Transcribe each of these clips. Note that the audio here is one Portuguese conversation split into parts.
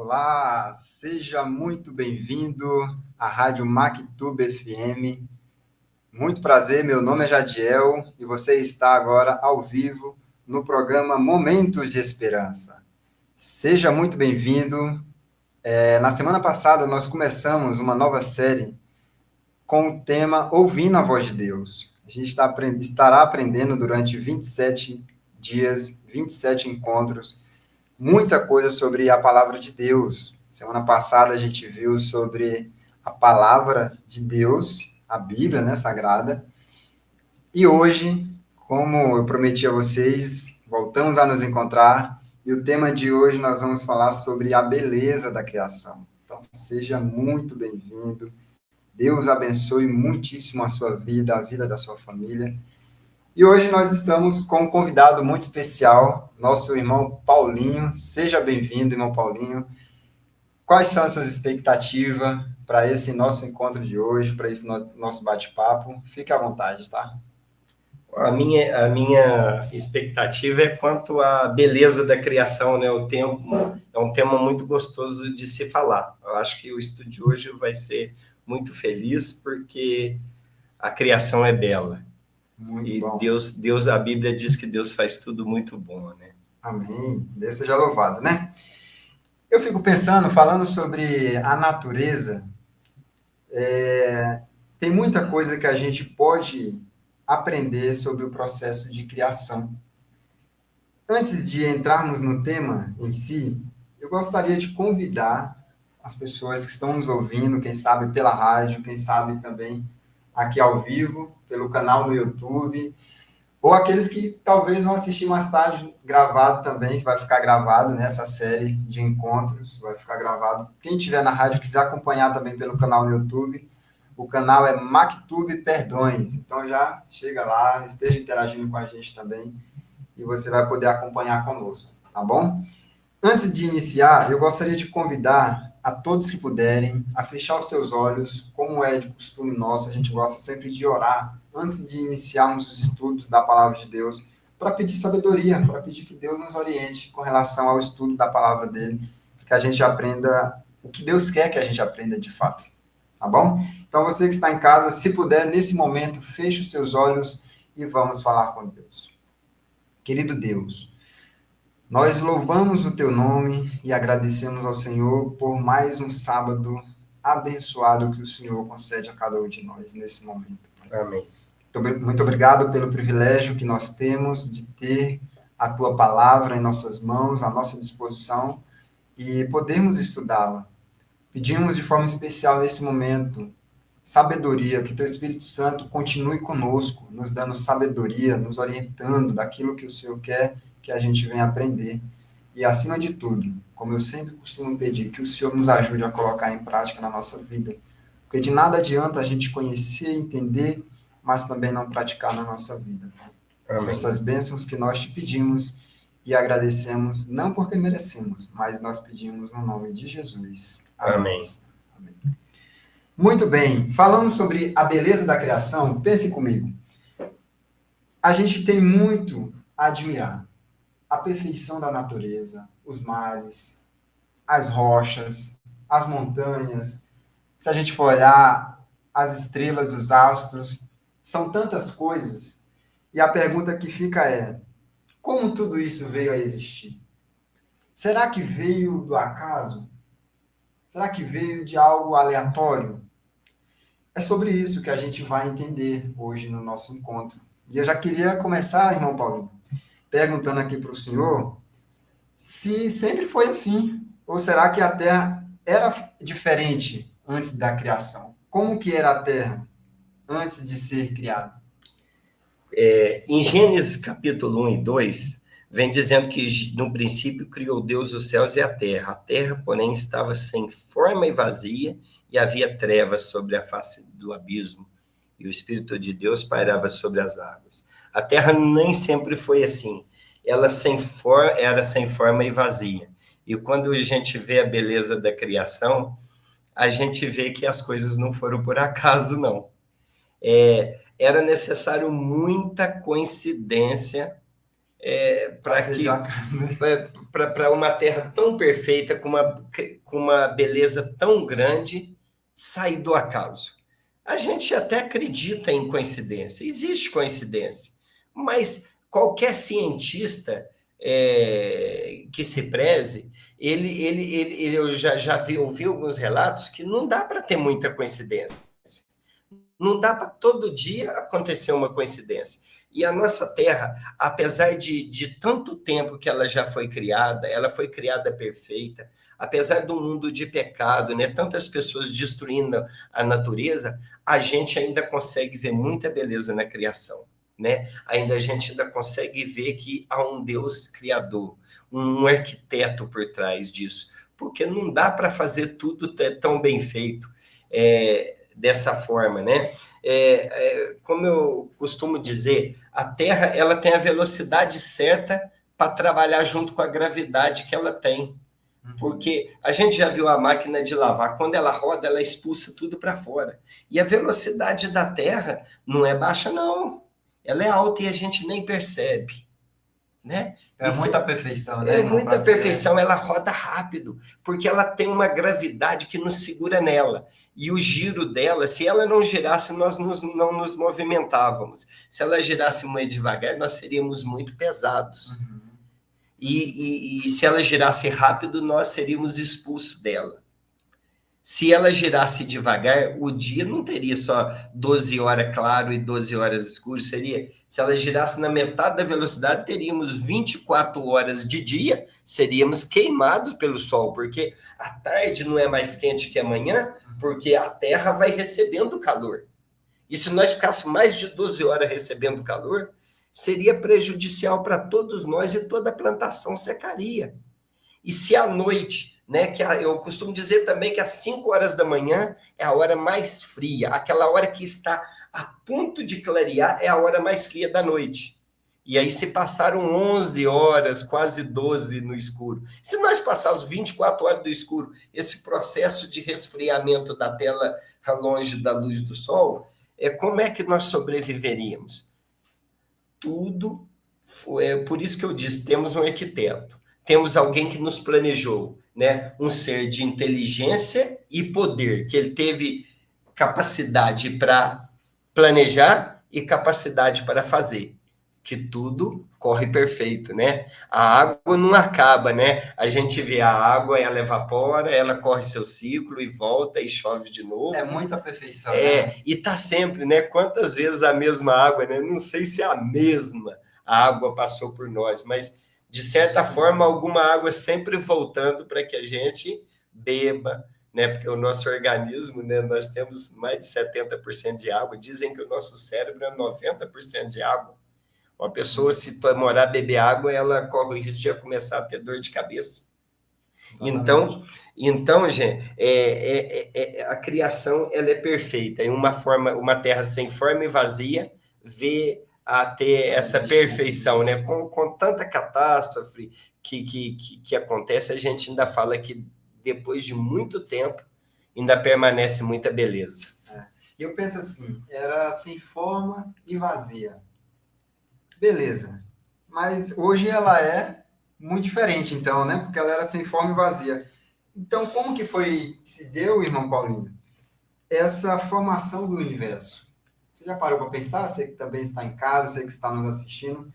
Olá, seja muito bem-vindo à Rádio Mactub FM. Muito prazer, meu nome é Jadiel e você está agora ao vivo no programa Momentos de Esperança. Seja muito bem-vindo. Na semana passada nós começamos uma nova série com o tema Ouvindo a Voz de Deus. A gente estará aprendendo durante 27 dias, 27 encontros, muita coisa sobre a palavra de Deus. Semana passada a gente viu sobre a palavra de Deus, a Bíblia, né, sagrada. E hoje, como eu prometi a vocês, voltamos a nos encontrar. E o tema de hoje nós vamos falar sobre a beleza da criação. Então, seja muito bem-vindo. Deus abençoe muitíssimo a sua vida, a vida da sua família. E hoje nós estamos com um convidado muito especial, nosso irmão Paulinho. Seja bem-vindo, irmão Paulinho. Quais são as suas expectativas para esse nosso encontro de hoje, para esse nosso bate-papo? Fique à vontade, tá? A minha expectativa é quanto à beleza da criação, né? É um tema muito gostoso de se falar. Eu acho que o estudo de hoje vai ser muito feliz, porque a criação é bela. Muito E bom. Deus, a Bíblia diz que Deus faz tudo muito bom, né? Amém. Deus seja louvado, né? Eu fico pensando, falando sobre a natureza, tem muita coisa que a gente pode aprender sobre o processo de criação. Antes de entrarmos no tema em si, eu gostaria de convidar as pessoas que estão nos ouvindo, quem sabe pela rádio, quem sabe também aqui ao vivo, pelo canal no YouTube, ou aqueles que talvez vão assistir mais tarde gravado também, que vai ficar gravado nessa série de encontros, vai ficar gravado. Quem estiver na rádio quiser acompanhar também pelo canal no YouTube, o canal é Mactub Perdões. Então já chega lá, esteja interagindo com a gente também e você vai poder acompanhar conosco, tá bom? Antes de iniciar, eu gostaria de convidar a todos que puderem a fechar os seus olhos, como é de costume nosso, a gente gosta sempre de orar antes de iniciarmos os estudos da palavra de Deus, para pedir sabedoria, para pedir que Deus nos oriente com relação ao estudo da palavra dele, que a gente aprenda o que Deus quer que a gente aprenda de fato, tá bom? Então você que está em casa, se puder, nesse momento, feche os seus olhos e vamos falar com Deus. Querido Deus, nós louvamos o teu nome e agradecemos ao Senhor por mais um sábado abençoado que o Senhor concede a cada um de nós nesse momento. Amém. Muito obrigado pelo privilégio que nós temos de ter a tua palavra em nossas mãos, à nossa disposição e podermos estudá-la. Pedimos de forma especial nesse momento sabedoria, que teu Espírito Santo continue conosco, nos dando sabedoria, nos orientando daquilo que o Senhor quer que a gente venha aprender. E, acima de tudo, como eu sempre costumo pedir, que o Senhor nos ajude a colocar em prática na nossa vida. Porque de nada adianta a gente conhecer, entender, mas também não praticar na nossa vida. Amém. São essas bênçãos que nós te pedimos e agradecemos, não porque merecemos, mas nós pedimos no nome de Jesus. Amém. Amém. Muito bem, falando sobre a beleza da criação, pense comigo. A gente tem muito a admirar. A perfeição da natureza, os mares, as rochas, as montanhas. Se a gente for olhar as estrelas, os astros, são tantas coisas. E a pergunta que fica é: como tudo isso veio a existir? Será que veio do acaso? Será que veio de algo aleatório? É sobre isso que a gente vai entender hoje no nosso encontro. E eu já queria começar, irmão Paulinho, perguntando aqui para o senhor se sempre foi assim, ou será que a Terra era diferente antes da criação? Como que era a Terra antes de ser criada? Em Gênesis capítulo 1 e 2, vem dizendo que no princípio criou Deus os céus e a terra. A terra, porém, estava sem forma e vazia, e havia trevas sobre a face do abismo, e o Espírito de Deus pairava sobre as águas. A terra nem sempre foi assim. Ela era sem forma e vazia. E quando a gente vê a beleza da criação, a gente vê que as coisas não foram por acaso, não. Era necessário muita coincidência para uma terra tão perfeita, com uma beleza tão grande, sair do acaso. A gente até acredita em coincidência, existe coincidência, mas qualquer cientista que se preze, eu já ouvi alguns relatos que não dá para ter muita coincidência. Não dá para todo dia acontecer uma coincidência. E a nossa Terra, apesar de tanto tempo que ela já foi criada, ela foi criada perfeita, apesar do mundo de pecado, né, tantas pessoas destruindo a natureza, a gente ainda consegue ver muita beleza na criação. Né? A gente ainda consegue ver que há um Deus criador, um arquiteto por trás disso, porque não dá para fazer tudo tão bem feito dessa forma, né? Como eu costumo dizer, a Terra ela tem a velocidade certa para trabalhar junto com a gravidade que ela tem. Porque a gente já viu a máquina de lavar, quando ela roda, ela expulsa tudo para fora. E a velocidade da Terra não é baixa, não. Ela é alta e a gente nem percebe. Né? Muita perfeição, né? Muita perfeição, ela roda rápido, porque ela tem uma gravidade que nos segura nela. E o giro dela, se ela não girasse, nós não nos movimentávamos. Se ela girasse muito devagar, nós seríamos muito pesados. Uhum. E se ela girasse rápido, nós seríamos expulsos dela. Se ela girasse devagar, o dia não teria só 12 horas claro e 12 horas escuro. Se ela girasse na metade da velocidade, teríamos 24 horas de dia, seríamos queimados pelo sol, porque a tarde não é mais quente que amanhã, porque a Terra vai recebendo calor. E se nós ficássemos mais de 12 horas recebendo calor, seria prejudicial para todos nós e toda a plantação secaria. E se à noite... Né, eu costumo dizer também que às 5 horas da manhã é a hora mais fria, aquela hora que está a ponto de clarear é a hora mais fria da noite. E aí se passaram 11 horas, quase 12 no escuro. Se nós passarmos 24 horas do escuro, esse processo de resfriamento da tela longe da luz do sol, como é que nós sobreviveríamos? Tudo, por isso que eu disse, temos um arquiteto. Temos alguém que nos planejou, né? Um ser de inteligência e poder, que ele teve capacidade para planejar e capacidade para fazer, que tudo corre perfeito, né? A água não acaba, né? A gente vê a água, ela evapora, ela corre seu ciclo e volta e chove de novo. É muita perfeição, né? E tá sempre, né? Quantas vezes a mesma água, né? Não sei se a mesma água passou por nós, mas de certa forma, alguma água sempre voltando para que a gente beba, né? Porque o nosso organismo, né? Nós temos mais de 70% de água. Dizem que o nosso cérebro é 90% de água. Uma pessoa, se demorar a beber água, ela corre o risco de começar a ter dor de cabeça. Então, gente, a criação ela é perfeita. Em uma terra sem forma e vazia, vê a ter essa perfeição, né? Com tanta catástrofe que acontece, a gente ainda fala que depois de muito tempo ainda permanece muita beleza. Eu penso assim, era sem forma e vazia. Beleza. Mas hoje ela é muito diferente, então, né? Porque ela era sem forma e vazia. Então, como que se deu, irmão Paulinho, essa formação do universo? Você já parou para pensar? Você que também está em casa, você que está nos assistindo.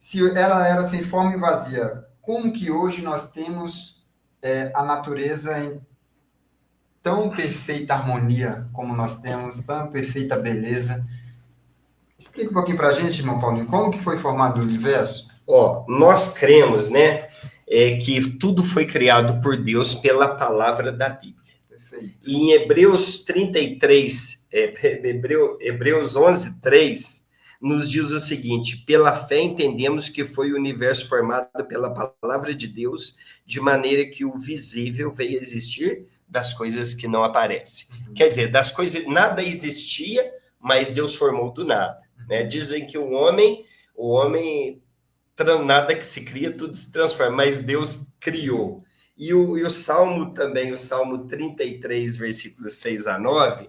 Se ela era sem forma e vazia, como que hoje nós temos a natureza em tão perfeita harmonia como nós temos, tão perfeita beleza? Explica um pouquinho para a gente, irmão Paulinho, como que foi formado o universo? Nós cremos, né, que tudo foi criado por Deus pela palavra da Bíblia. Perfeito. E em Hebreus 33, Hebreus 11:3, nos diz o seguinte: pela fé entendemos que foi o universo formado pela palavra de Deus, de maneira que o visível veio a existir das coisas que não aparecem. Uhum. Quer dizer, das coisas, nada existia, mas Deus formou do nada. Né? Dizem que o homem, nada que se cria, tudo se transforma, mas Deus criou. E o Salmo também, o Salmo 33, versículos 6 a 9,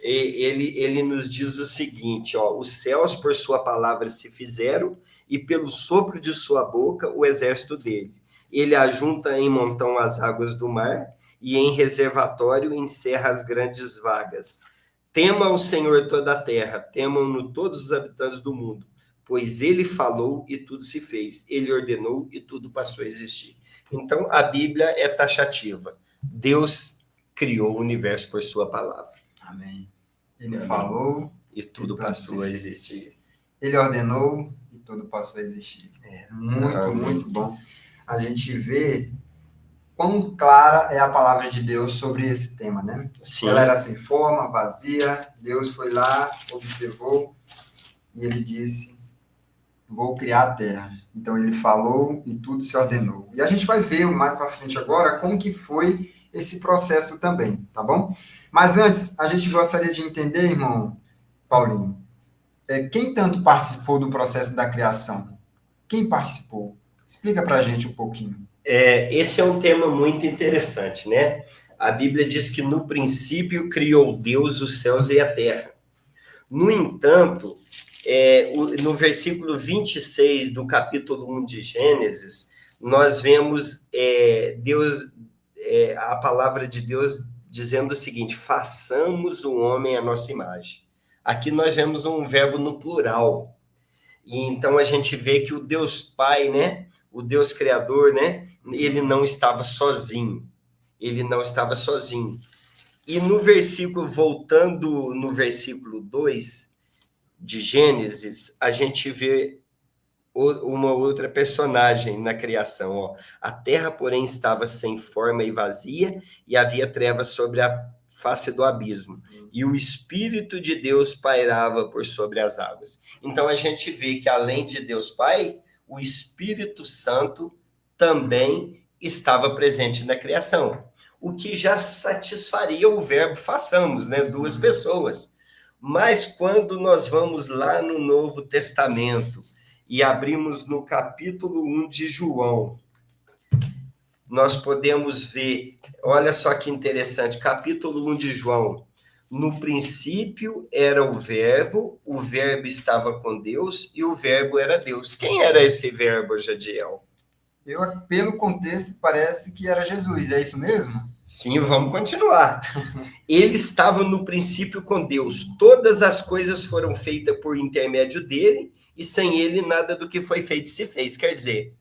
ele nos diz o seguinte, ó, os céus por sua palavra se fizeram e pelo sopro de sua boca o exército dele. Ele ajunta em montão as águas do mar e em reservatório encerra as grandes vagas. Tema o Senhor toda a terra, temam-no todos os habitantes do mundo, pois ele falou e tudo se fez, ele ordenou e tudo passou a existir. Então, a Bíblia é taxativa. Deus criou o universo por sua palavra. Amém. Ele falou e tudo passou a existir. Ele ordenou e tudo passou a existir. Muito bom. A gente vê quão clara é a palavra de Deus sobre esse tema, né? Sim. Ela era sem forma, vazia, Deus foi lá, observou, e ele disse, vou criar a terra. Então, ele falou e tudo se ordenou. E a gente vai ver mais para frente agora como que foi esse processo também, tá bom? Mas antes, a gente gostaria de entender, irmão Paulinho, quem tanto participou do processo da criação? Quem participou? Explica para a gente um pouquinho. Esse é um tema muito interessante, né? A Bíblia diz que no princípio criou Deus os céus e a terra. No entanto, no versículo 26 do capítulo 1 de Gênesis, nós vemos a palavra de Deus dizendo o seguinte, façamos o homem à nossa imagem. Aqui nós vemos um verbo no plural. E então a gente vê que o Deus Pai, né? O Deus Criador, né? Ele não estava sozinho. Ele não estava sozinho. E no versículo, voltando no versículo 2 de Gênesis, a gente vê uma outra personagem na criação. Ó. A terra, porém, estava sem forma e vazia, e havia trevas sobre a face do abismo. E o Espírito de Deus pairava por sobre as águas. Então, a gente vê que, além de Deus Pai, o Espírito Santo também estava presente na criação. O que já satisfaria o verbo façamos, né? Duas pessoas. Mas quando nós vamos lá no Novo Testamento e abrimos no capítulo 1 de João, nós podemos ver, olha só que interessante, capítulo 1 de João, no princípio era o verbo estava com Deus e o verbo era Deus. Quem era esse verbo, Jadiel? Pelo contexto, parece que era Jesus, é isso mesmo? Sim, vamos continuar. Ele estava no princípio com Deus. Todas as coisas foram feitas por intermédio dele, e sem ele nada do que foi feito se fez. Quer dizer,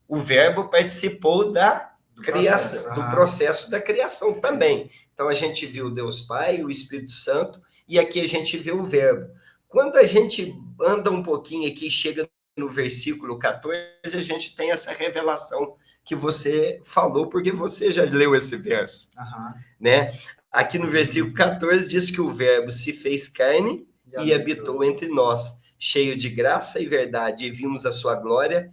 o verbo participou da criação, do processo da criação também. Então, a gente viu Deus Pai, o Espírito Santo, e aqui a gente vê o verbo. Quando a gente anda um pouquinho aqui e chega no versículo 14, a gente tem essa revelação que você falou, porque você já leu esse verso, né? Aqui no versículo 14 diz que o verbo se fez carne e habitou entre nós, cheio de graça e verdade, e vimos a sua glória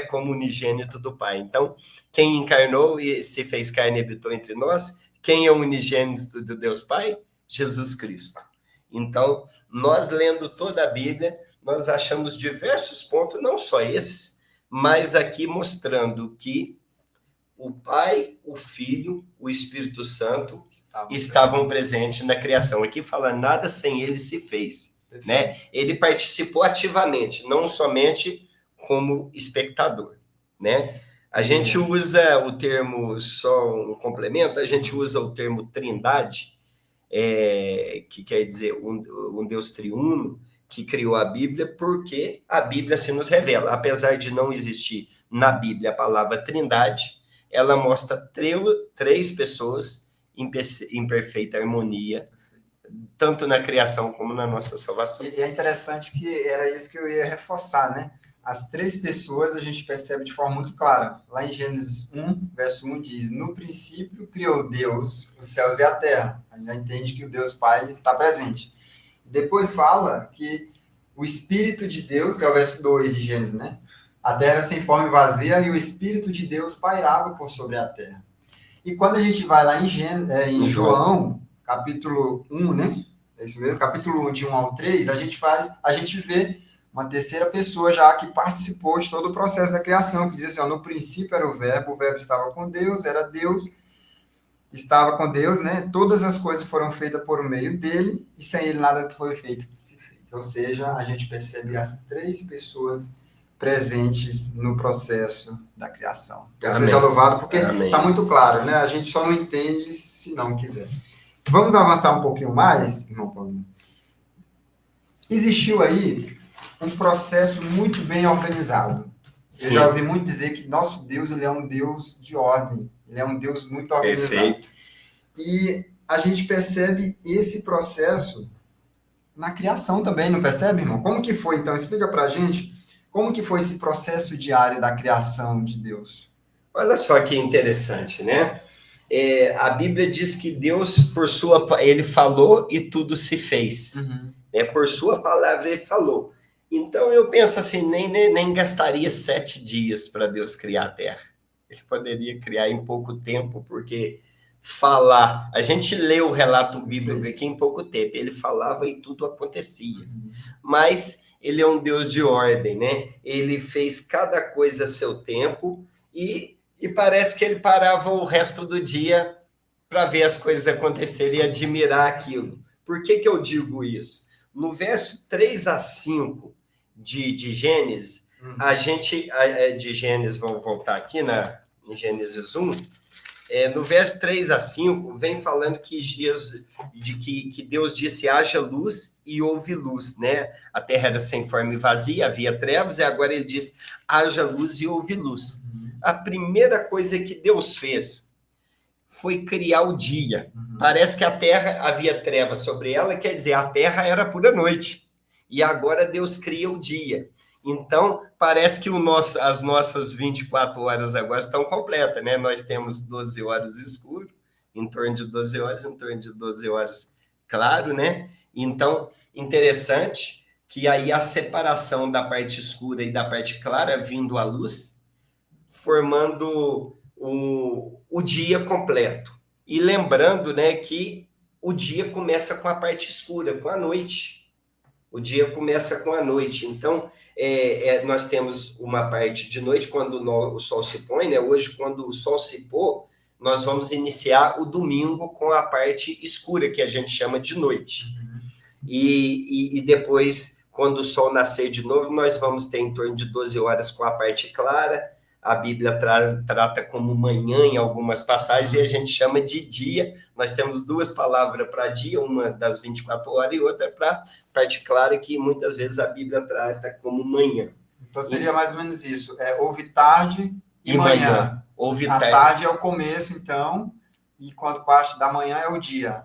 como unigênito do Pai. Então, quem encarnou e se fez carne e habitou entre nós, quem é o unigênito do Deus Pai? Jesus Cristo. Então, nós lendo toda a Bíblia, nós achamos diversos pontos, não só esse, mas aqui mostrando que o Pai, o Filho, o Espírito Santo estavam presentes na criação. Aqui fala, nada sem ele se fez, né? Ele participou ativamente, não somente como espectador, né? A gente usa o termo, só um complemento, a gente usa o termo trindade, que quer dizer um Deus triuno, que criou a Bíblia, porque a Bíblia se nos revela. Apesar de não existir na Bíblia a palavra trindade, ela mostra três pessoas em perfeita harmonia, tanto na criação como na nossa salvação. E é interessante que era isso que eu ia reforçar, né? As três pessoas a gente percebe de forma muito clara. Lá em Gênesis 1, verso 1 diz, no princípio criou Deus os céus e a terra. A gente já entende que o Deus Pai está presente. Depois fala que o Espírito de Deus, que é o verso 2 de Gênesis, né? A terra era sem forma e vazia e o Espírito de Deus pairava por sobre a terra. E quando a gente vai lá em João, capítulo 1, né? É isso mesmo? Capítulo 1, de 1 ao 3, a gente vê uma terceira pessoa já que participou de todo o processo da criação, que diz assim, ó, no princípio era o verbo estava com Deus, era Deus, estava com Deus, né? Todas as coisas foram feitas por meio dele e sem ele nada que foi feito se fez. Ou seja, a gente percebe as três pessoas presentes no processo da criação. Deus seja louvado, porque está muito claro, né? A gente só não entende se não quiser. Vamos avançar um pouquinho mais, irmão Paulinho. Existiu aí um processo muito bem organizado. Sim. Eu já ouvi muito dizer que nosso Deus, ele é um Deus de ordem. Ele é um Deus muito organizado. Perfeito. E a gente percebe esse processo na criação também, não percebe, irmão? Como que foi, então? Explica pra gente como que foi esse processo diário da criação de Deus. Olha só que interessante, né? A Bíblia diz que Deus, ele falou e tudo se fez. Uhum. Por sua palavra ele falou. Então eu penso assim, nem gastaria 7 dias para Deus criar a Terra. Ele poderia criar em pouco tempo, porque falar, a gente lê o relato bíblico aqui em pouco tempo, ele falava e tudo acontecia. Mas ele é um Deus de ordem, né? Ele fez cada coisa a seu tempo e parece que ele parava o resto do dia para ver as coisas acontecerem e admirar aquilo. Por que eu digo isso? No verso 3 a 5 de Gênesis, de Gênesis, vamos voltar aqui em Gênesis 1, no verso 3 a 5, vem falando que Deus disse, haja luz e houve luz, né? A terra era sem forma e vazia, havia trevas, e agora ele diz, haja luz e houve luz. A primeira coisa que Deus fez foi criar o dia. Parece que a terra havia trevas sobre ela, quer dizer, a terra era pura noite. E agora Deus cria o dia. Então, parece que as nossas 24 horas agora estão completas, né? Nós temos 12 horas escuro, em torno de 12 horas, em torno de 12 horas claro, né? Então, interessante que aí a separação da parte escura e da parte clara vindo à luz, formando o dia completo. E lembrando, né, que o dia começa com a parte escura, com a noite. O dia começa com a noite. Então, nós temos uma parte de noite, quando o sol se põe, né? Hoje, quando o sol se pôr, nós vamos iniciar o domingo com a parte escura, que a gente chama de noite. E depois, quando o sol nascer de novo, nós vamos ter em torno de 12 horas com a parte clara. A Bíblia trata como manhã em algumas passagens e a gente chama de dia. Nós temos 2 palavras para dia, uma das 24 horas e outra para parte clara, que muitas vezes a Bíblia trata como manhã. Então seria mais ou menos isso. Houve tarde e manhã. A tarde é o começo, então, e quando parte da manhã é o dia.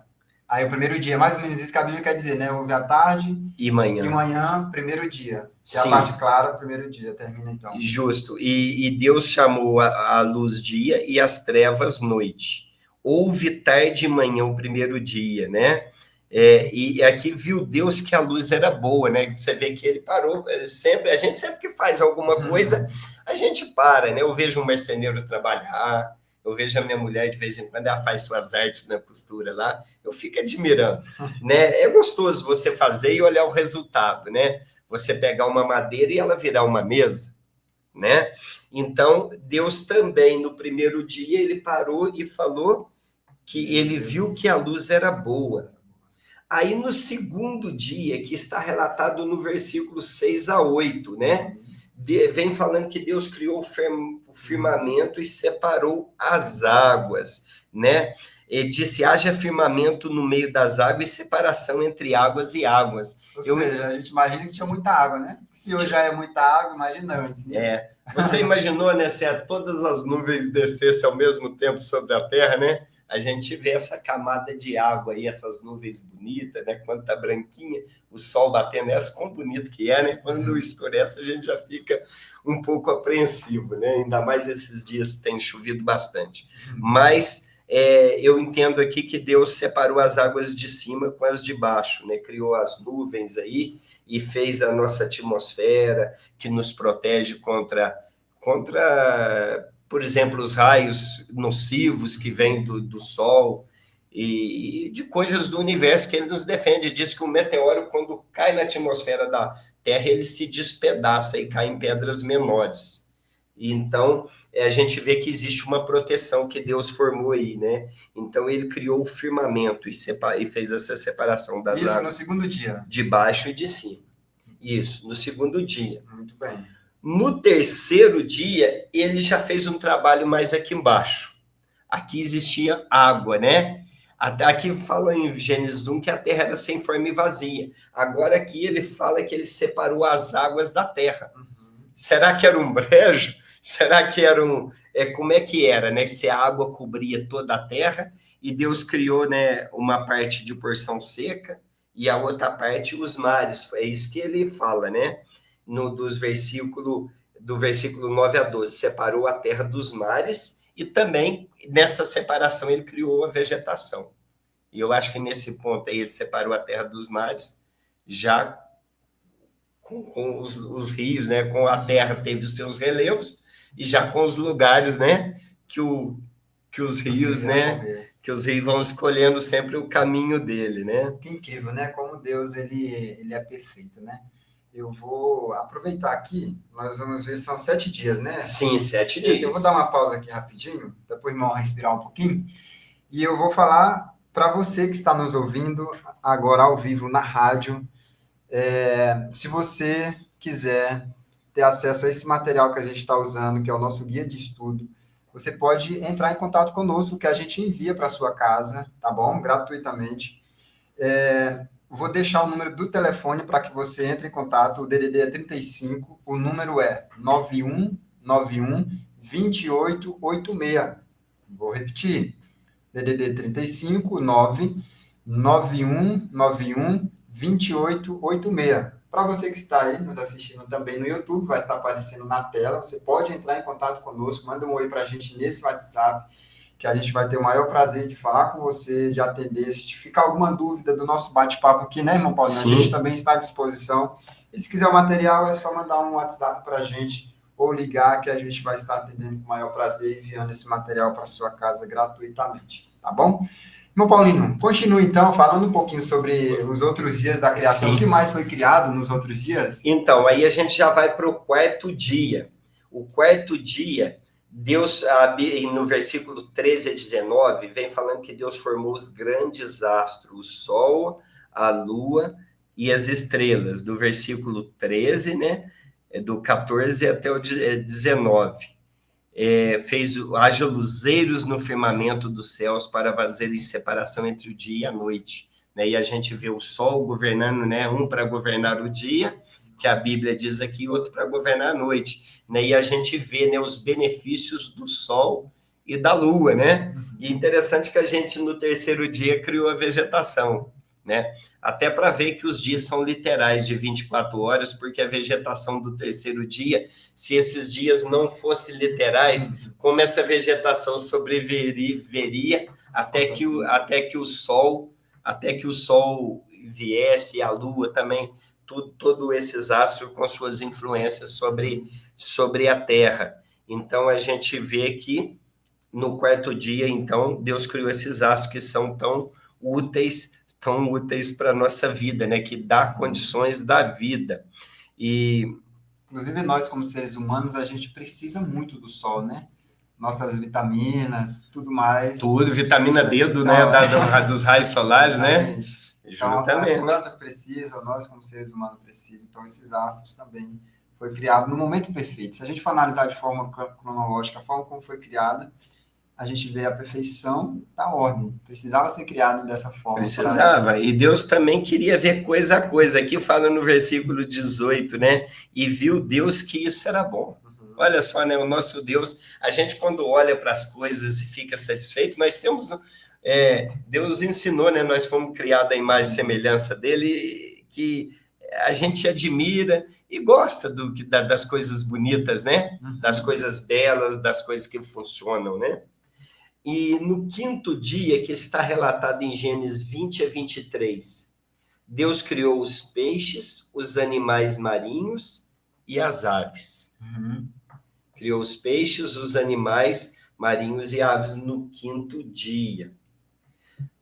Aí o primeiro dia, mais ou menos isso que a Bíblia quer dizer, né? Houve a tarde e manhã, primeiro dia. E a parte clara, primeiro dia, termina então. Justo. E Deus chamou a luz dia e as trevas noite. Houve tarde e manhã o primeiro dia, né? E aqui viu Deus que a luz era boa, né? Você vê que ele parou. A gente sempre que faz alguma coisa, a gente para, né? Eu vejo um marceneiro trabalhar, eu vejo a minha mulher, de vez em quando, ela faz suas artes na costura lá, eu fico admirando, né? É gostoso você fazer e olhar o resultado, né? Você pegar uma madeira e ela virar uma mesa, né? Então, Deus também, no primeiro dia, ele parou e falou que ele viu que a luz era boa. Aí, no segundo dia, que está relatado no versículo 6 a 8, né? Vem falando que Deus criou o firmamento e separou as águas, né? Ele disse, haja firmamento no meio das águas e separação entre águas e águas. Ou seja, a gente imagina que tinha muita água, né? Se hoje já é muita água, imagina antes, né? Você imaginou, né? Se todas as nuvens descessem ao mesmo tempo sobre a terra, né? A gente vê essa camada de água aí, essas nuvens bonitas, né? Quando tá branquinha, o sol batendo nessa, quão bonito que é, né? Quando escurece, a gente já fica um pouco apreensivo, né? Ainda mais esses dias que tem chovido bastante. Mas eu entendo aqui que Deus separou as águas de cima com as de baixo, né? Criou as nuvens aí e fez a nossa atmosfera, que nos protege contra por exemplo, os raios nocivos que vêm do Sol e de coisas do universo que ele nos defende. Diz que o meteoro, quando cai na atmosfera da Terra, ele se despedaça e cai em pedras menores. Então, a gente vê que existe uma proteção que Deus formou aí, né? Então, ele criou o firmamento e fez essa separação das Isso no águas segundo dia. de baixo e de cima. Isso, no segundo dia. Muito bem. No terceiro dia, ele já fez um trabalho mais aqui embaixo. Aqui existia água, né? Aqui fala em Gênesis 1 que a terra era sem forma e vazia. Agora aqui ele fala que ele separou as águas da terra. Será que era um brejo? Será que era um... como é que era, né? Se a água cobria toda a terra e Deus criou, né, uma parte de porção seca e a outra parte os mares. É isso que ele fala, né? Do versículo 9 a 12. Separou a terra dos mares e também nessa separação ele criou a vegetação. E eu acho que nesse ponto aí ele separou a terra dos mares, já com os rios, né? Com a terra teve os seus relevos e já com os lugares, né? Que os rios, né? Que os rios vão escolhendo sempre o caminho dele, né? Que incrível, né? Como Deus ele é perfeito, né? Eu vou aproveitar aqui, nós vamos ver, são 7 dias, né? Sim, 7 dias. Eu vou dar uma pausa aqui rapidinho, depois o irmão respirar um pouquinho, e eu vou falar para você que está nos ouvindo agora ao vivo na rádio, se você quiser ter acesso a esse material que a gente está usando, que é o nosso guia de estudo, você pode entrar em contato conosco, que a gente envia para sua casa, tá bom? Gratuitamente. Vou deixar o número do telefone para que você entre em contato. O DDD é 35, o número é 9191 2886. Vou repetir. DDD 35 99191 2886. Para você que está aí nos assistindo também no YouTube, vai estar aparecendo na tela. Você pode entrar em contato conosco, manda um oi para a gente nesse WhatsApp, que a gente vai ter o maior prazer de falar com você, de atender. Se ficar alguma dúvida do nosso bate-papo aqui, né, irmão Paulinho? Sim. A gente também está à disposição. E se quiser o material, é só mandar um WhatsApp para a gente ou ligar, que a gente vai estar atendendo com o maior prazer, enviando esse material para sua casa gratuitamente, tá bom? Irmão Paulinho, continue então falando um pouquinho sobre os outros dias da criação. Sim. O que mais foi criado nos outros dias? Então, aí a gente já vai para o quarto dia. O quarto dia, Deus, no versículo 13 a 19, vem falando que Deus formou os grandes astros, o Sol, a Lua e as estrelas. Do versículo 13, né? Do 14 até o 19. Haja luzeiros no firmamento dos céus para fazerem separação entre o dia e a noite. Né? E a gente vê o sol governando, né? Um para governar o dia, que a Bíblia diz aqui, outro para governar a noite. Né? E a gente vê, né, os benefícios do sol e da lua, né? E interessante que a gente, no terceiro dia, criou a vegetação, né? Até para ver que os dias são literais de 24 horas, porque a vegetação do terceiro dia, se esses dias não fossem literais, como essa vegetação sobreviveria até que o sol viesse, a lua também, todos esses astros com suas influências sobre a Terra. Então, a gente vê que no quarto dia, então, Deus criou esses astros que são tão úteis para a nossa vida, né? Que dá condições da vida. E inclusive nós, como seres humanos, a gente precisa muito do sol, né? Nossas vitaminas, tudo mais. Tudo, vitamina D, né? Dos raios solares, né? Então, justamente. As plantas precisam, nós, como seres humanos, precisamos. Então, esses astros também foi criado no momento perfeito. Se a gente for analisar de forma cronológica a forma como foi criada, a gente vê a perfeição da ordem. Precisava ser criado dessa forma. Precisava. E Deus também queria ver coisa a coisa. Aqui fala no versículo 18, né? E viu Deus que isso era bom. Olha só, né? O nosso Deus, a gente quando olha para as coisas e fica satisfeito, nós temos... Deus ensinou, né? Nós fomos criados à imagem e semelhança dele, que a gente admira e gosta das coisas bonitas, né? Das coisas belas, das coisas que funcionam, né? E no quinto dia, que está relatado em Gênesis 20 a 23, Deus criou os peixes, os animais marinhos e as aves. Criou os peixes, os animais marinhos e aves no quinto dia.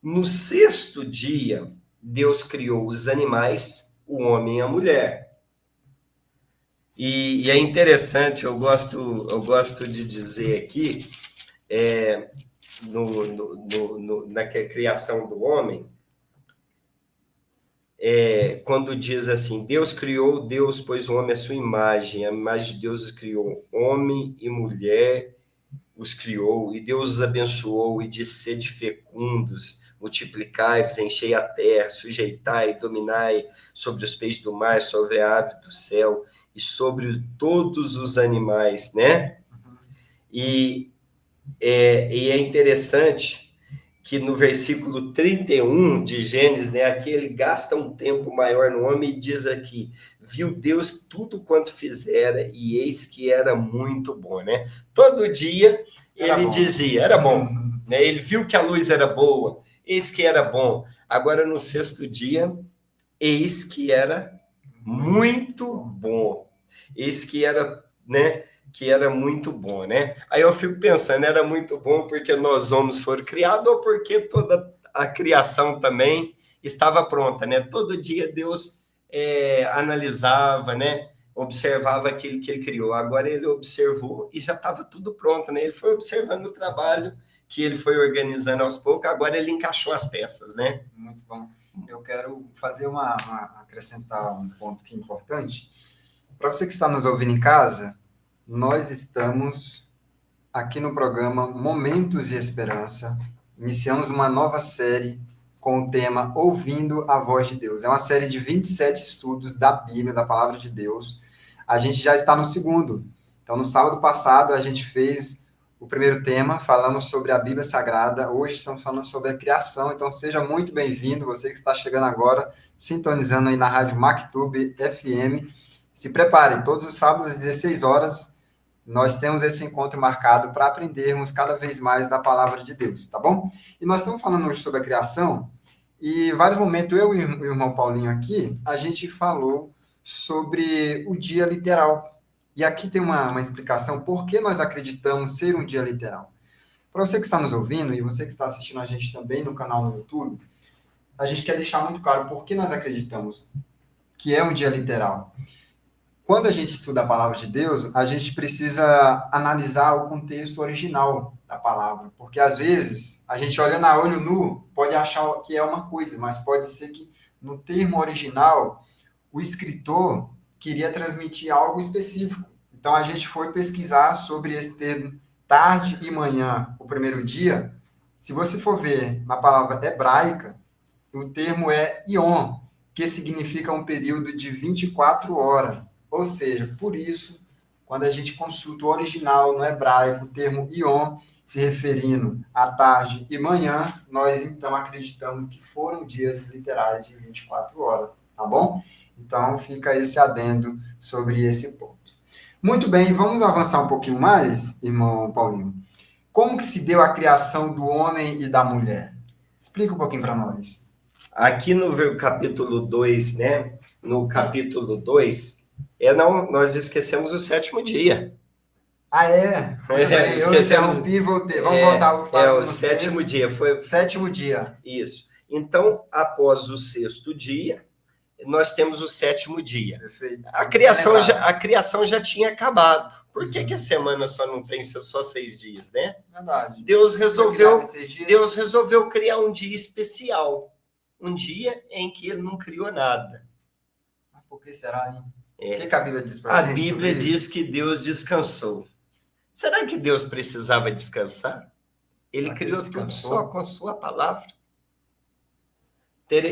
No sexto dia, Deus criou os animais, o homem e a mulher. E é interessante, eu gosto de dizer aqui, na criação do homem, quando diz assim, Deus pôs o homem à sua imagem, a imagem de Deus os criou, homem e mulher os criou, e Deus os abençoou e disse, sede fecundos, multiplicai-vos, enchei a terra, sujeitai, dominai sobre os peixes do mar, sobre a ave do céu e sobre todos os animais, né? E é interessante que no versículo 31 de Gênesis, né, aqui ele gasta um tempo maior no homem e diz aqui, viu Deus tudo quanto fizera e eis que era muito bom, né? Todo dia ele dizia, era bom, né? Ele viu que a luz era boa, eis que era bom. Agora no sexto dia, eis que era muito bom. Eis que era, né? Que era muito bom, né? Aí eu fico pensando, era muito bom porque nós homens foram criados ou porque toda a criação também estava pronta, né? Todo dia Deus analisava, né? Observava aquilo que ele criou. Agora ele observou e já estava tudo pronto, né? Ele foi observando o trabalho que ele foi organizando aos poucos, agora ele encaixou as peças, né? Muito bom. Eu quero fazer acrescentar um ponto que é importante. Para você que está nos ouvindo em casa, nós estamos aqui no programa Momentos de Esperança. Iniciamos uma nova série com o tema Ouvindo a Voz de Deus. É uma série de 27 estudos da Bíblia, da Palavra de Deus. A gente já está no segundo. Então, no sábado passado, a gente fez o primeiro tema, falamos sobre a Bíblia Sagrada. Hoje estamos falando sobre a criação. Então, seja muito bem-vindo, você que está chegando agora, sintonizando aí na Rádio Mactube FM. Se prepare, todos os sábados às 16 horas, nós temos esse encontro marcado para aprendermos cada vez mais da palavra de Deus, tá bom? E nós estamos falando hoje sobre a criação, e em vários momentos, eu e o irmão Paulinho aqui, a gente falou sobre o dia literal. E aqui tem uma explicação por que nós acreditamos ser um dia literal. Para você que está nos ouvindo, e você que está assistindo a gente também no canal no YouTube, a gente quer deixar muito claro por que nós acreditamos que é um dia literal. Quando a gente estuda a palavra de Deus, a gente precisa analisar o contexto original da palavra, porque às vezes a gente olhando a olho nu pode achar que é uma coisa, mas pode ser que no termo original o escritor queria transmitir algo específico. Então a gente foi pesquisar sobre esse termo tarde e manhã, o primeiro dia. Se você for ver na palavra hebraica, o termo é ion, que significa um período de 24 horas. Ou seja, por isso, quando a gente consulta o original no hebraico, o termo ion, se referindo à tarde e manhã, nós então acreditamos que foram dias literais de 24 horas, tá bom? Então, fica esse adendo sobre esse ponto. Muito bem, vamos avançar um pouquinho mais, irmão Paulinho. Como que se deu a criação do homem e da mulher? Explica um pouquinho para nós. Aqui no capítulo 2, né? No capítulo 2, nós esquecemos o sétimo dia. Ah, é? Eu interrompi e voltei. Vamos voltar ao o sétimo dia. Sétimo dia. Isso. Então, após o sexto dia, nós temos o sétimo dia. Perfeito. A criação já tinha acabado. Por que a semana só não tem só 6 dias, né? Verdade. Deus resolveu criar um dia especial. Um dia em que ele não criou nada. Mas por que será, hein? O que a Bíblia diz para a gente? A Bíblia diz que Deus descansou. Será que Deus precisava descansar? Ele criou tudo só com a sua palavra.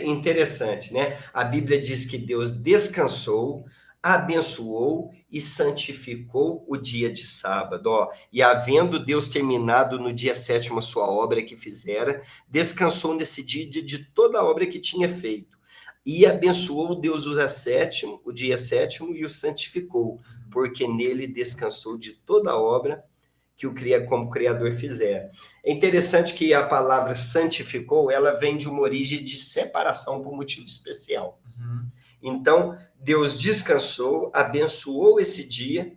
Interessante, né? A Bíblia diz que Deus descansou, abençoou e santificou o dia de sábado. E havendo Deus terminado no dia 7º a sua obra que fizera, descansou nesse dia de toda a obra que tinha feito. E abençoou Deus o dia 7º e o santificou, porque nele descansou de toda a obra que como Criador fizera. É interessante que a palavra santificou, ela vem de uma origem de separação por motivo especial. Então, Deus descansou, abençoou esse dia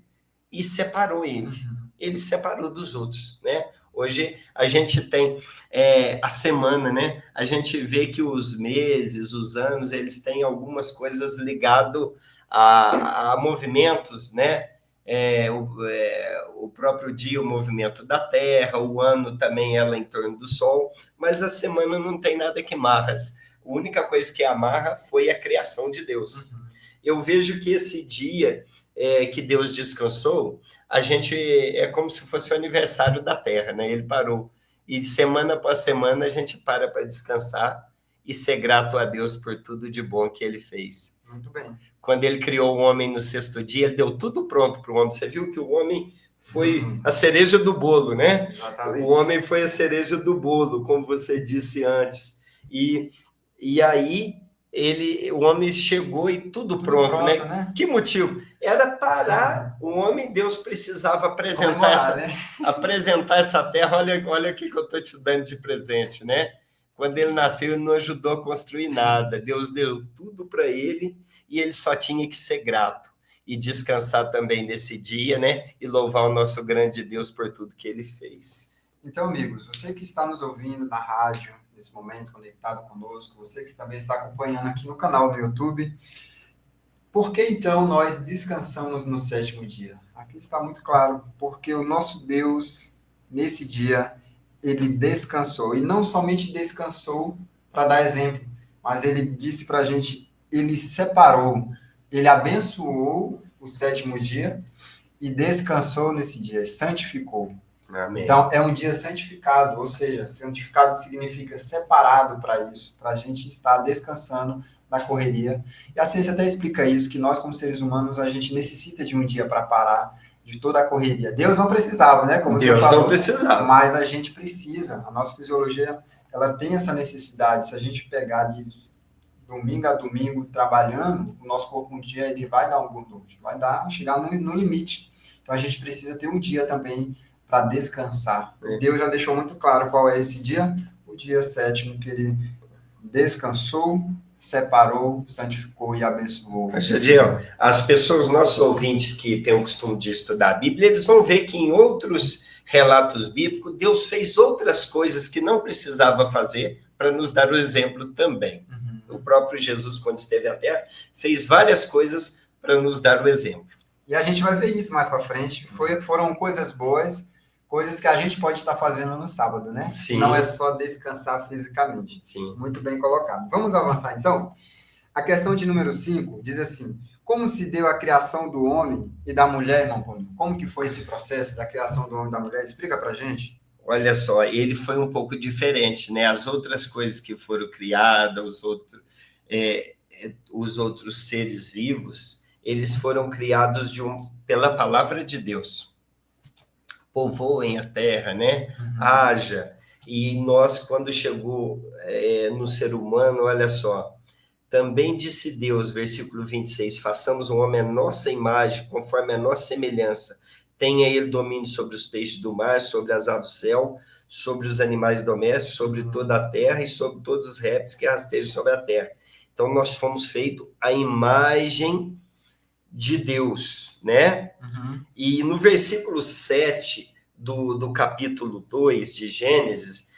e separou ele. Ele separou dos outros, né? Hoje a gente tem a semana, né? A gente vê que os meses, os anos, eles têm algumas coisas ligadas a movimentos, né? O próprio dia, o movimento da Terra, o ano também ela em torno do Sol, mas a semana não tem nada que amarra. A única coisa que amarra foi a criação de Deus. Uhum. Eu vejo que esse dia que Deus descansou, a gente é como se fosse o aniversário da Terra, né? Ele parou. E semana após semana a gente para descansar e ser grato a Deus por tudo de bom que ele fez. Muito bem. Quando ele criou o homem no sexto dia, ele deu tudo pronto para o homem. Você viu que o homem foi a cereja do bolo, né? Exatamente. O homem foi a cereja do bolo, como você disse antes. E aí o homem chegou e tudo pronto, né? Que motivo? Era parar. O homem, Deus precisava apresentar essa terra. Olha o que eu estou te dando de presente, né? Quando ele nasceu, ele não ajudou a construir nada. Deus deu tudo para ele e ele só tinha que ser grato e descansar também nesse dia, né? E louvar o nosso grande Deus por tudo que ele fez. Então, amigos, você que está nos ouvindo na rádio, nesse momento, conectado conosco, você que também está acompanhando aqui no canal do YouTube, por que então nós descansamos no sétimo dia? Aqui está muito claro, porque o nosso Deus, nesse dia, ele descansou. E não somente descansou para dar exemplo, mas ele disse para a gente, ele separou, ele abençoou o sétimo dia e descansou nesse dia, santificou. Amém. Então, é um dia santificado, ou seja, santificado significa separado para isso, para a gente estar descansando da correria. E a ciência até explica isso, que nós, como seres humanos, a gente necessita de um dia para parar de toda a correria. Deus não precisava, né? Como Deus você falou, não precisava. mas a gente precisa. A nossa fisiologia, ela tem essa necessidade. Se a gente pegar de domingo a domingo trabalhando, o nosso corpo um dia ele vai dar um burnout, chegar no limite. Então, a gente precisa ter um dia também para descansar. Deus já deixou muito claro qual é esse dia, o dia sétimo, que ele descansou, separou, santificou e abençoou. As pessoas, nossos ouvintes que têm o costume de estudar a Bíblia, eles vão ver que em outros relatos bíblicos, Deus fez outras coisas que não precisava fazer para nos dar o exemplo também. Uhum. O próprio Jesus, quando esteve à Terra, fez várias coisas para nos dar o exemplo. E a gente vai ver isso mais para frente. Foram coisas boas, coisas que a gente pode estar fazendo no sábado, né? Sim. Não é só descansar fisicamente. Sim. Muito bem colocado. Vamos avançar, então? A questão de número 5 diz assim, como se deu a criação do homem e da mulher, irmão Paulo? Como que foi esse processo da criação do homem e da mulher? Explica pra gente. Olha só, ele foi um pouco diferente, né? As outras coisas que foram criadas, os outros seres vivos, eles foram criados pela palavra de Deus. Povoem a terra, né? Uhum. Haja. E nós, quando chegou no ser humano, olha só, também disse Deus, versículo 26, façamos o homem à nossa imagem, conforme a nossa semelhança. Tenha ele domínio sobre os peixes do mar, sobre as aves do céu, sobre os animais domésticos, sobre toda a terra e sobre todos os répteis que rastejam sobre a terra. Então, nós fomos feitos à imagem de Deus, né? Uhum. E no versículo 7 do capítulo 2 de Gênesis,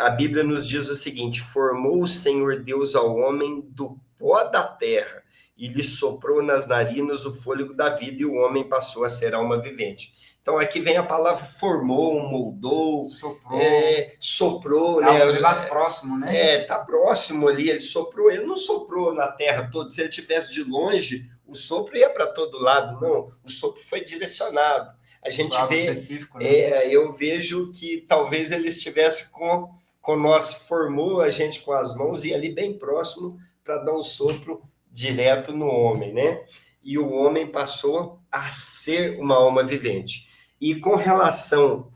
a Bíblia nos diz o seguinte, formou o Senhor Deus ao homem do pó da terra e lhe soprou nas narinas o fôlego da vida e o homem passou a ser alma vivente. Então, aqui vem a palavra formou, moldou, soprou. É algo mais próximo, né? Tá próximo ali, ele soprou. Ele não soprou na terra toda. Se ele estivesse de longe, o sopro ia para todo lado. Não, o sopro foi direcionado. A gente vê, específico, né? Eu vejo que talvez ele estivesse com nós, formou a gente com as mãos e ali bem próximo para dar um sopro direto no homem, né? E o homem passou a ser uma alma vivente. E com relação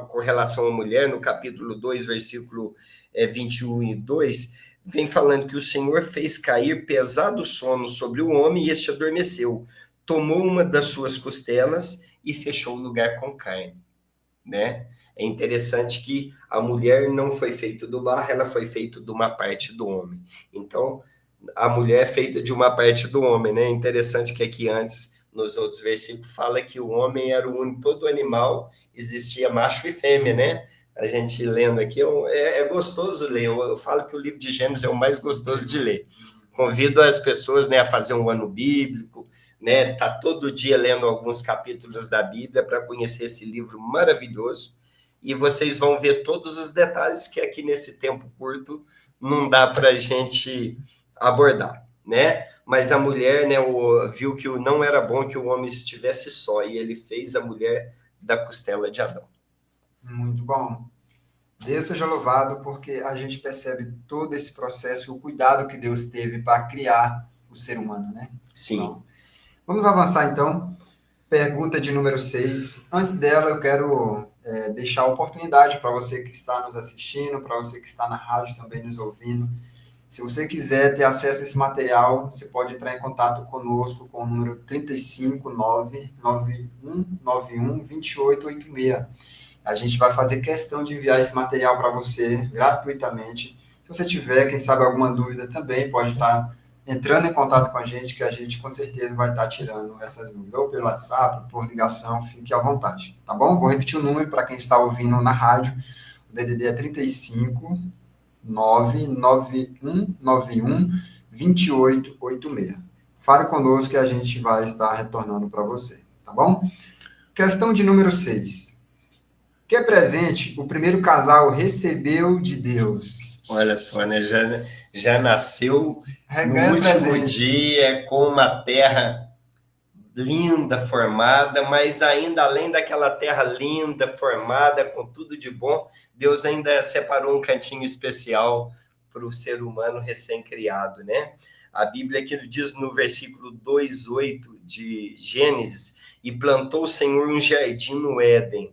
com relação à mulher, no capítulo 2, versículo 21 e 2, vem falando que o Senhor fez cair pesado sono sobre o homem e este adormeceu. Tomou uma das suas costelas e fechou o lugar com carne, né? É interessante que a mulher não foi feita do barro, ela foi feita de uma parte do homem. Então, a mulher é feita de uma parte do homem, né? É interessante que aqui antes nos outros versículos, fala que o homem era o único, todo animal existia macho e fêmea, né? A gente lendo aqui, é gostoso ler. Eu falo que o livro de Gênesis é o mais gostoso de ler. Convido as pessoas, né, a fazer um ano bíblico, né, tá todo dia lendo alguns capítulos da Bíblia para conhecer esse livro maravilhoso. E vocês vão ver todos os detalhes que aqui nesse tempo curto não dá para a gente abordar, né? Mas a mulher, né, viu que não era bom que o homem estivesse só, e ele fez a mulher da costela de Adão. Muito bom. Deus seja louvado, porque a gente percebe todo esse processo, o cuidado que Deus teve para criar o ser humano, né? Sim. Então, vamos avançar, então. Pergunta de número 6. Antes dela, eu quero deixar a oportunidade para você que está nos assistindo, para você que está na rádio também nos ouvindo. Se você quiser ter acesso a esse material, você pode entrar em contato conosco com o número 35991912886. A gente vai fazer questão de enviar esse material para você gratuitamente. Se você tiver, quem sabe, alguma dúvida também, pode estar entrando em contato com a gente, que a gente com certeza vai estar tirando essas dúvidas, ou pelo WhatsApp, por ligação, fique à vontade, tá bom? Vou repetir o número para quem está ouvindo na rádio. O DDD é 35 99191 2886. Fale conosco que a gente vai estar retornando para você, tá bom? Questão de número 6. Que presente o primeiro casal recebeu de Deus? Olha só, né? Já nasceu no último presente. dia com uma terra linda, formada, mas ainda além daquela terra linda, formada, com tudo de bom, Deus ainda separou um cantinho especial para o ser humano recém-criado, né? A Bíblia aqui diz no versículo 2:8 de Gênesis: e plantou o Senhor um jardim no Éden,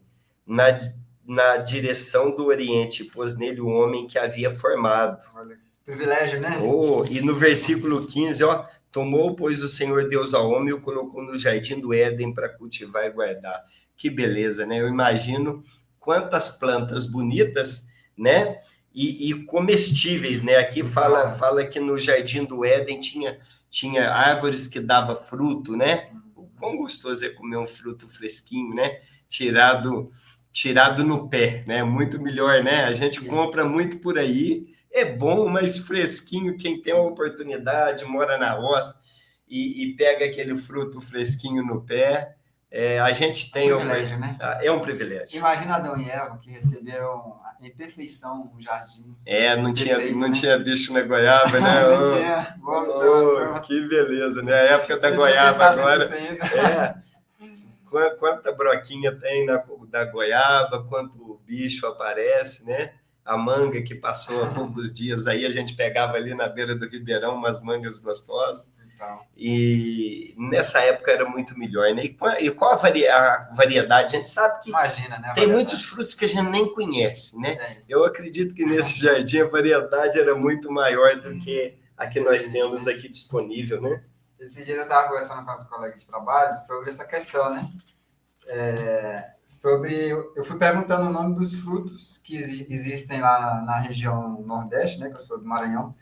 na direção do Oriente, pôs nele o homem que havia formado. Olha, privilégio, né? E no versículo 15, ó, tomou, pois, o Senhor Deus ao homem e o colocou no jardim do Éden para cultivar e guardar. Que beleza, né? Eu imagino quantas plantas bonitas, né? E comestíveis, né? Aqui fala que no jardim do Éden tinha árvores que davam fruto, né? O quão gostoso é comer um fruto fresquinho, né? Tirado no pé, né? Muito melhor, né? A gente compra muito por aí, é bom, mas fresquinho. Quem tem uma oportunidade, mora na roça e pega aquele fruto fresquinho no pé, a gente tem... um privilégio, né? É um privilégio. Imagina Adão e Eva, que receberam em perfeição o jardim. Não perfeito, tinha bicho na goiaba, né? Não tinha, boa observação. Que beleza, né? A época da goiaba agora. Quanta broquinha tem da goiaba, quanto bicho aparece, né? A manga que passou há poucos dias aí, a gente pegava ali na beira do Ribeirão umas mangas gostosas. Então. E nessa época era muito melhor, né? E qual a variedade? A gente sabe que imagina, né, tem muitos frutos que a gente nem conhece, né? Eu acredito que nesse jardim a variedade era muito maior do que a que nós temos aqui disponível, né? Esses dias eu estava conversando com os colegas de trabalho sobre essa questão, né? Eu fui perguntando o nome dos frutos que existem lá na região Nordeste, né? Que eu sou do Maranhão.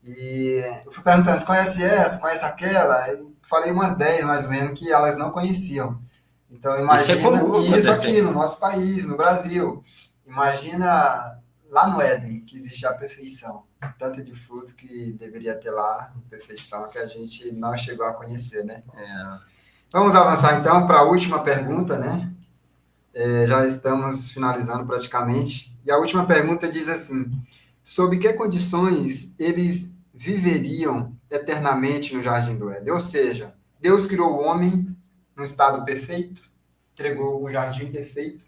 E eu fui perguntando, você conhece essa, conhece aquela? Eu falei umas 10, mais ou menos, que elas não conheciam. Então, imagina isso aqui no nosso país, no Brasil. Imagina lá no Éden, que existe a perfeição. Tanto de fruto que deveria ter lá, perfeição, que a gente não chegou a conhecer, né? Vamos avançar, então, para a última pergunta, né? Já estamos finalizando praticamente. E a última pergunta diz assim: sob que condições eles viveriam eternamente no Jardim do Éden? Ou seja, Deus criou o homem num estado perfeito, entregou o jardim perfeito,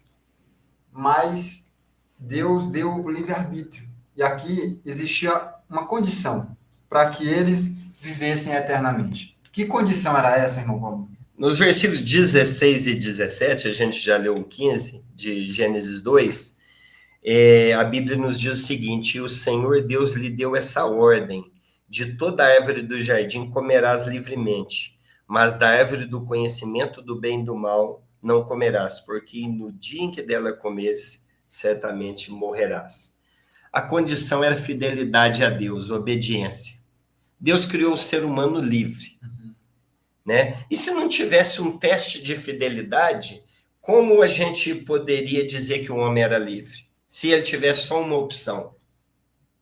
mas Deus deu o livre-arbítrio. E aqui existia uma condição para que eles vivessem eternamente. Que condição era essa, irmão Paulo? Nos versículos 16 e 17, a gente já leu o 15 de Gênesis 2, a Bíblia nos diz o seguinte: o Senhor Deus lhe deu essa ordem: de toda árvore do jardim comerás livremente, mas da árvore do conhecimento do bem e do mal não comerás, porque no dia em que dela comeres, certamente morrerás. A condição era fidelidade a Deus, obediência. Deus criou o ser humano livre. né? E se não tivesse um teste de fidelidade, como a gente poderia dizer que o homem era livre? Se ele tivesse só uma opção,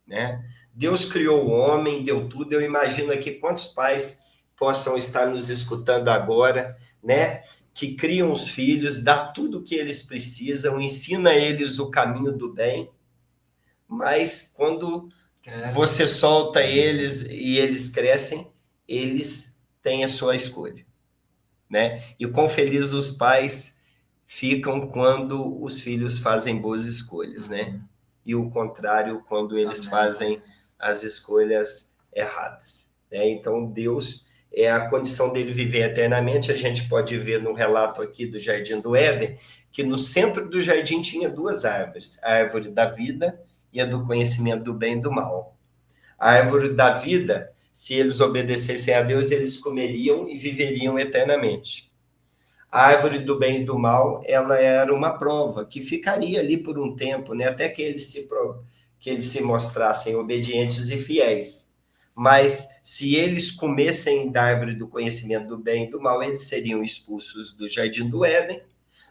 né? Deus criou o homem, deu tudo. Eu imagino aqui quantos pais possam estar nos escutando agora, né? Que criam os filhos, dá tudo o que eles precisam, ensina eles o caminho do bem, mas quando você solta eles e eles crescem, eles têm a sua escolha, né? E quão felizes os pais ficam quando os filhos fazem boas escolhas, né? E o contrário, quando eles fazem as escolhas erradas, né? Então, Deus é a condição dele viver eternamente. A gente pode ver no relato aqui do Jardim do Éden, que no centro do jardim tinha duas árvores, a árvore da vida e a do conhecimento do bem e do mal. A árvore da vida, se eles obedecessem a Deus, eles comeriam e viveriam eternamente. A árvore do bem e do mal, ela era uma prova que ficaria ali por um tempo, né, até que eles se mostrassem obedientes e fiéis. Mas se eles comessem da árvore do conhecimento do bem e do mal, eles seriam expulsos do jardim do Éden,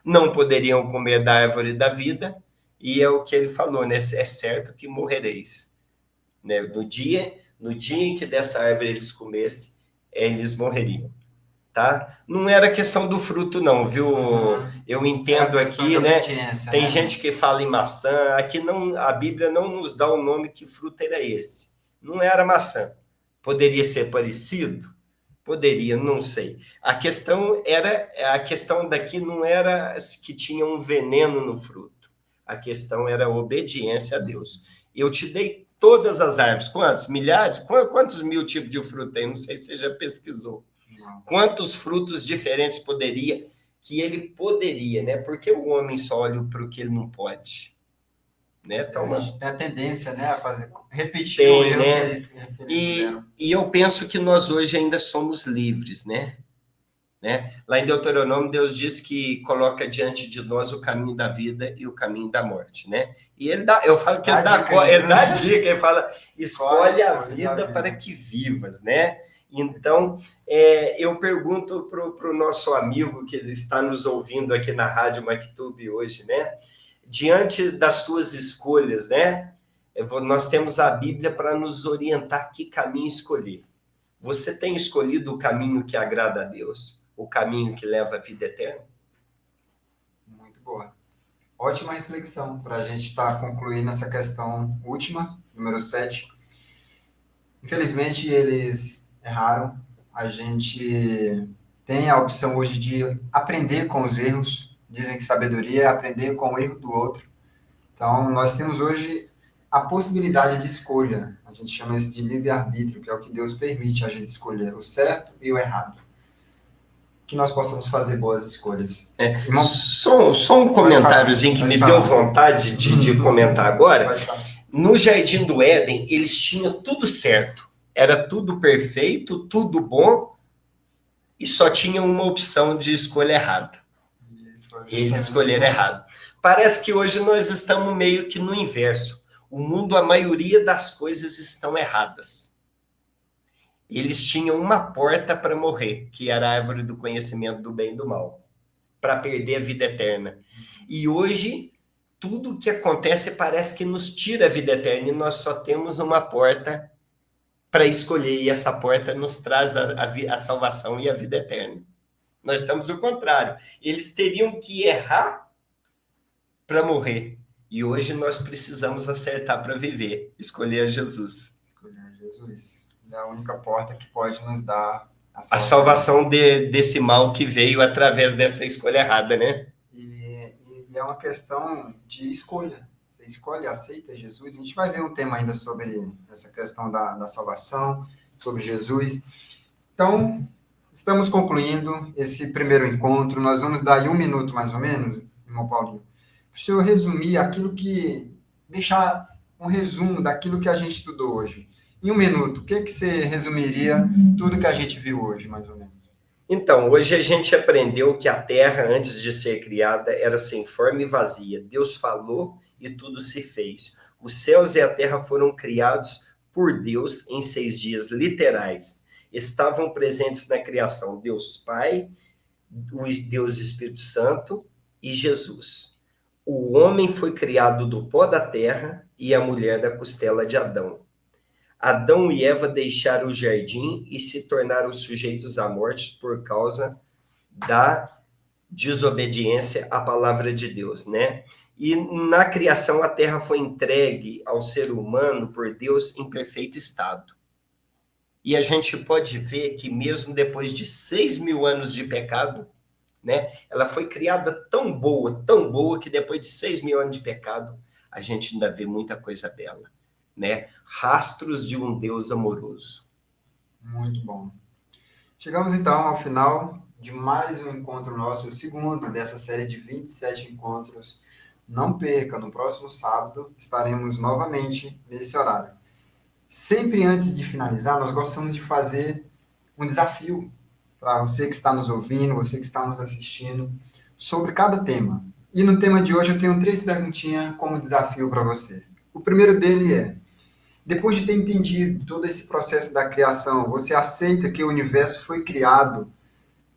não poderiam comer da árvore da vida, e é o que ele falou, né? É certo que morrereis, né? No dia em que dessa árvore eles comessem, eles morreriam. Tá? Não era questão do fruto, não, viu? Eu entendo aqui, né? Tem gente que fala em maçã, aqui não, a Bíblia não nos dá o nome que fruto era esse. Não era maçã. Poderia ser parecido? Poderia, não sei. A questão daqui não era que tinha um veneno no fruto. A questão era a obediência a Deus. Eu te dei todas as árvores. Quantos? Milhares? Quantos mil tipos de fruto tem? Não sei se você já pesquisou. Quantos frutos diferentes que ele poderia, né? Porque o homem só olha para o que ele não pode, né? Então, tem a tendência, né, a repetir o erro, né, que eles fizeram. E eu penso que nós hoje ainda somos livres, né? Lá em Deuteronômio, Deus diz que coloca diante de nós o caminho da vida e o caminho da morte, né? E eu falo que ele dá dica, ele fala, escolhe a vida para que vivas, né? Então, eu pergunto para o nosso amigo que está nos ouvindo aqui na Rádio Maktub hoje, né? Diante das suas escolhas, né? Nós temos a Bíblia para nos orientar que caminho escolher. Você tem escolhido o caminho que agrada a Deus? O caminho que leva à vida eterna? Muito boa. Ótima reflexão para a gente estar concluindo essa questão última, número 7. Infelizmente, eles erraram. A gente tem a opção hoje de aprender com os erros. Dizem que sabedoria é aprender com o erro do outro. Então, nós temos hoje a possibilidade de escolha. A gente chama isso de livre-arbítrio, que é o que Deus permite a gente escolher o certo e o errado. Que nós possamos fazer boas escolhas. Só um comentáriozinho que me deu vontade de comentar agora. No Jardim do Éden, eles tinham tudo certo. Era tudo perfeito, tudo bom, e só tinha uma opção de escolha errada. Eles escolheram errado. Parece que hoje nós estamos meio que no inverso. O mundo, a maioria das coisas estão erradas. Eles tinham uma porta para morrer, que era a árvore do conhecimento do bem e do mal, para perder a vida eterna. E hoje, tudo o que acontece parece que nos tira a vida eterna, e nós só temos uma porta para escolher, e essa porta nos traz a salvação e a vida eterna. Nós estamos o contrário. Eles teriam que errar para morrer. E hoje nós precisamos acertar para viver. Escolher Jesus. Escolher Jesus. É a única porta que pode nos dar a salvação desse mal que veio através dessa escolha errada, né? E é uma questão de escolha. Você escolhe, aceita Jesus. A gente vai ver um tema ainda sobre essa questão da salvação, sobre Jesus. Então, estamos concluindo esse primeiro encontro. Nós vamos dar aí 1 minuto, mais ou menos, irmão Paulinho, para o senhor resumir deixar um resumo daquilo que a gente estudou hoje. Em 1 minuto, o que você resumiria tudo que a gente viu hoje, mais ou menos? Então, hoje a gente aprendeu que a terra, antes de ser criada, era sem forma e vazia. Deus falou e tudo se fez. Os céus e a terra foram criados por Deus em 6 dias literais. estavam presentes na criação: Deus Pai, o Deus Espírito Santo e Jesus. O homem foi criado do pó da terra e a mulher da costela de Adão. Adão e Eva deixaram o jardim e se tornaram sujeitos à morte por causa da desobediência à palavra de Deus, né? E na criação a terra foi entregue ao ser humano por Deus em perfeito estado. E a gente pode ver que mesmo depois de 6.000 anos de pecado, né, ela foi criada tão boa, que depois de 6.000 anos de pecado, a gente ainda vê muita coisa bela, né? Rastros de um Deus amoroso. Muito bom. Chegamos então ao final de mais um encontro nosso, o segundo dessa série de 27 encontros. Não perca, no próximo sábado estaremos novamente nesse horário. Sempre antes de finalizar, nós gostamos de fazer um desafio para você que está nos ouvindo, você que está nos assistindo, sobre cada tema. E no tema de hoje eu tenho 3 perguntinhas como desafio para você. O primeiro dele é: depois de ter entendido todo esse processo da criação, você aceita que o universo foi criado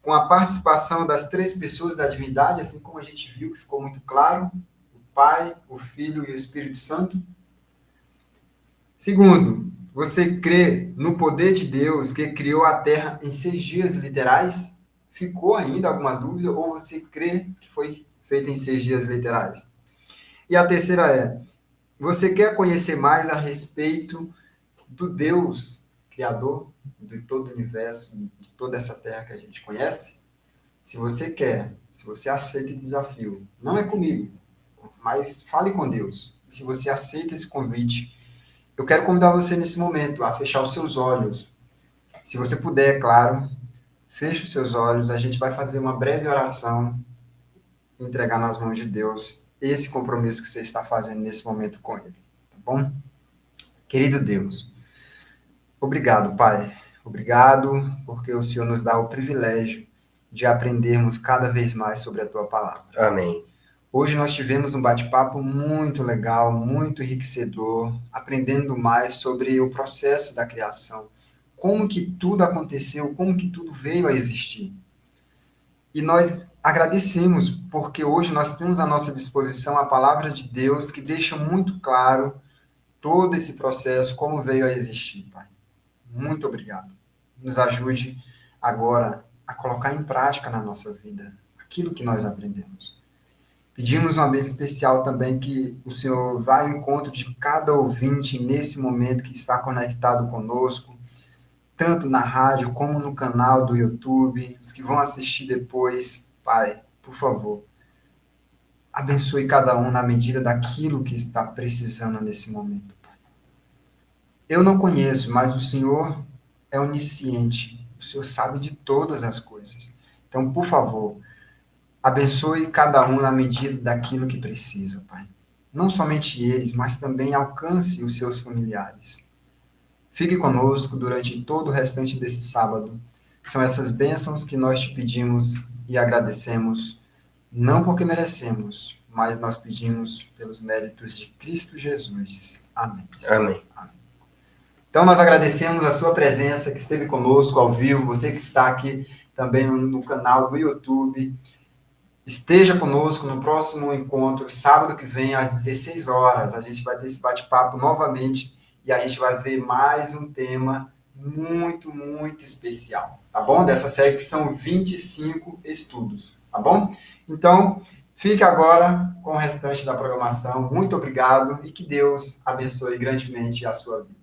com a participação das 3 pessoas da divindade, assim como a gente viu que ficou muito claro, o Pai, o Filho e o Espírito Santo? Segundo, você crê no poder de Deus que criou a Terra em 6 dias literais? Ficou ainda alguma dúvida? Ou você crê que foi feito em 6 dias literais? E a terceira é: você quer conhecer mais a respeito do Deus Criador de todo o universo, de toda essa terra que a gente conhece? Se você quer, se você aceita o desafio, não é comigo, mas fale com Deus. Se você aceita esse convite, eu quero convidar você nesse momento a fechar os seus olhos. Se você puder, é claro, feche os seus olhos, a gente vai fazer uma breve oração e entregar nas mãos de Deus esse compromisso que você está fazendo nesse momento com Ele, tá bom? Querido Deus, obrigado, Pai. Obrigado porque o Senhor nos dá o privilégio de aprendermos cada vez mais sobre a Tua palavra. Amém. Hoje nós tivemos um bate-papo muito legal, muito enriquecedor, aprendendo mais sobre o processo da criação, como que tudo aconteceu, como que tudo veio a existir. E nós agradecemos porque hoje nós temos à nossa disposição a palavra de Deus que deixa muito claro todo esse processo, como veio a existir, Pai. Muito obrigado. Nos ajude agora a colocar em prática na nossa vida aquilo que nós aprendemos. Pedimos uma vez especial também que o Senhor vá ao encontro de cada ouvinte nesse momento que está conectado conosco, tanto na rádio como no canal do YouTube, os que vão assistir depois. Pai, por favor, abençoe cada um na medida daquilo que está precisando nesse momento, Pai. Eu não conheço, mas o Senhor é onisciente. O Senhor sabe de todas as coisas. Então, por favor, abençoe cada um na medida daquilo que precisa, Pai. Não somente eles, mas também alcance os seus familiares. Fique conosco durante todo o restante desse sábado. São essas bênçãos que nós te pedimos e agradecemos, não porque merecemos, mas nós pedimos pelos méritos de Cristo Jesus. Amém. Amém. Amém. Então, nós agradecemos a sua presença que esteve conosco ao vivo, você que está aqui também no canal do YouTube. Esteja conosco no próximo encontro, sábado que vem, às 16 horas. A gente vai ter esse bate-papo novamente e a gente vai ver mais um tema muito, muito especial, tá bom? Dessa série que são 25 estudos, tá bom? Então, fique agora com o restante da programação. Muito obrigado e que Deus abençoe grandemente a sua vida.